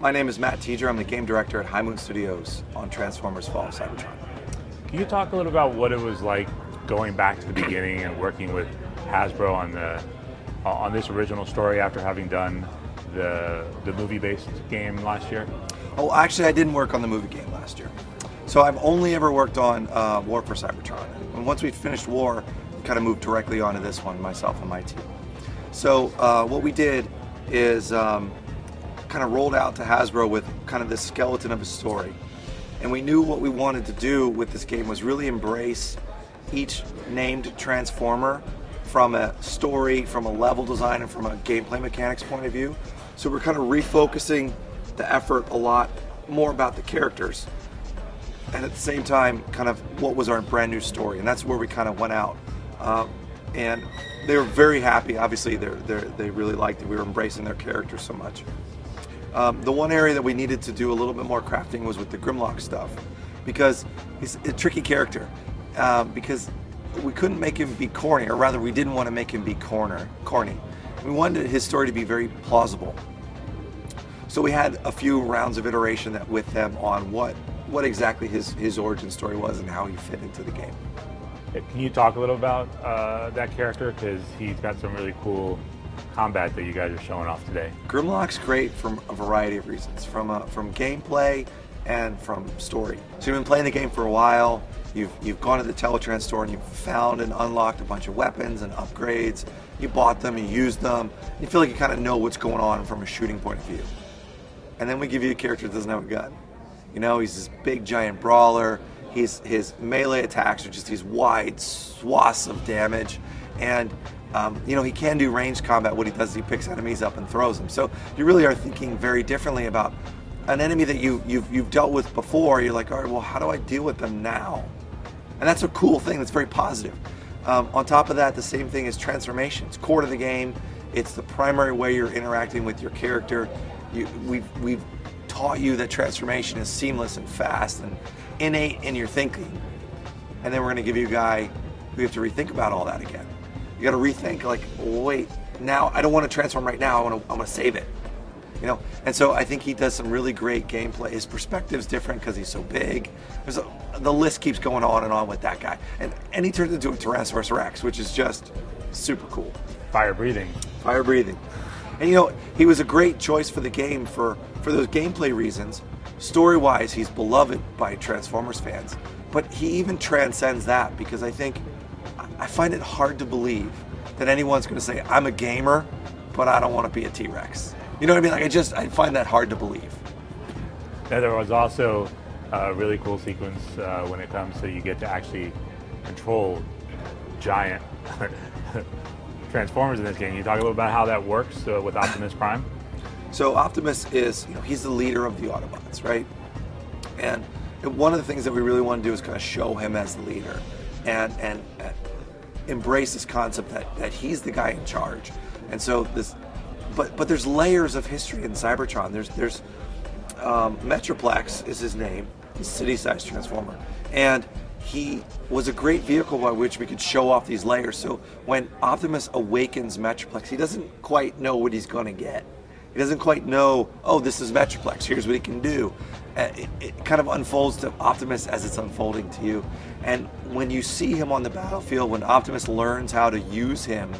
My name is Matt Teager. I'm the game director at High Moon Studios on Transformers Fall of Cybertron. Can you talk a little about what it was like going back to the beginning and working with Hasbro on this original story after having done the movie-based game last year? Oh, actually, I didn't work on the movie game last year. So I've only ever worked on War for Cybertron. And once we finished War, we kind of moved directly onto this one, myself and my team. So what we did is kind of rolled out to Hasbro with kind of this skeleton of a story. And we knew what we wanted to do with this game was really embrace each named Transformer from a story, from a level design, and from a gameplay mechanics point of view. So we're kind of refocusing the effort a lot more about the characters, and at the same time kind of what was our brand new story. And that's where we kind of went out. And they were very happy. Obviously they really liked it. We were embracing their characters so much. The one area that we needed to do a little bit more crafting was with the Grimlock stuff, because he's a tricky character, because we couldn't make him be corny, or rather we didn't want to make him be corny. We wanted his story to be very plausible. So we had a few rounds of iteration with them on what exactly his origin story was and how he fit into the game. Can you talk a little about that character, because he's got some really cool combat that you guys are showing off today? Grimlock's great from a variety of reasons, from gameplay and from story. So you've been playing the game for a while, you've gone to the Teletrans store and you've found and unlocked a bunch of weapons and upgrades, you bought them, you used them, you feel like you kind of know what's going on from a shooting point of view. And then we give you a character that doesn't have a gun. You know, he's this big giant brawler, his melee attacks are just these wide swaths of damage, and you know, he can do ranged combat. What he does is he picks enemies up and throws them. So you really are thinking very differently about an enemy that you've dealt with before. You're like, all right, well, how do I deal with them now? And that's a cool thing. That's very positive. On top of that, the same thing is transformation. It's core to the game. It's the primary way you're interacting with your character. We've taught you that transformation is seamless and fast and innate in your thinking. And then we're going to give you a guy who you have to rethink about all that again. You got to rethink, like, wait, now I don't want to transform right now. I want to save it, you know. And so I think he does some really great gameplay. His perspective's different because he's so big. The list keeps going on and on with that guy, and he turns into a Tyrannosaurus Rex, which is just super cool. Fire breathing. Fire breathing. And you know, he was a great choice for the game for those gameplay reasons. Story-wise, he's beloved by Transformers fans, but he even transcends that, because I find it hard to believe that anyone's going to say, I'm a gamer, but I don't want to be a T-Rex. You know what I mean? Like, I find that hard to believe. Now, there was also a really cool sequence when it comes to you get to actually control giant Transformers in this game. Can you talk a little about how that works with Optimus Prime? So Optimus is, you know, he's the leader of the Autobots, right? And one of the things that we really want to do is kind of show him as the leader and embrace this concept that he's the guy in charge. And so but there's layers of history in Cybertron. There's Metroplex is his name, he's a city-sized Transformer, and he was a great vehicle by which we could show off these layers. So when Optimus awakens Metroplex, he doesn't quite know what he's going to get. He doesn't quite know, oh, this is Metroplex, here's what he can do. It kind of unfolds to Optimus as it's unfolding to you. And when you see him on the battlefield, when Optimus learns how to use him,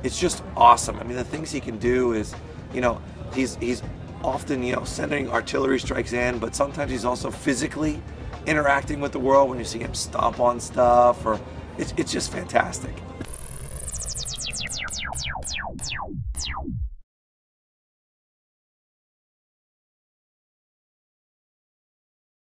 it's just awesome. I mean, the things he can do is, you know, he's often, you know, sending artillery strikes in, but sometimes he's also physically interacting with the world when you see him stomp on stuff, or it's just fantastic.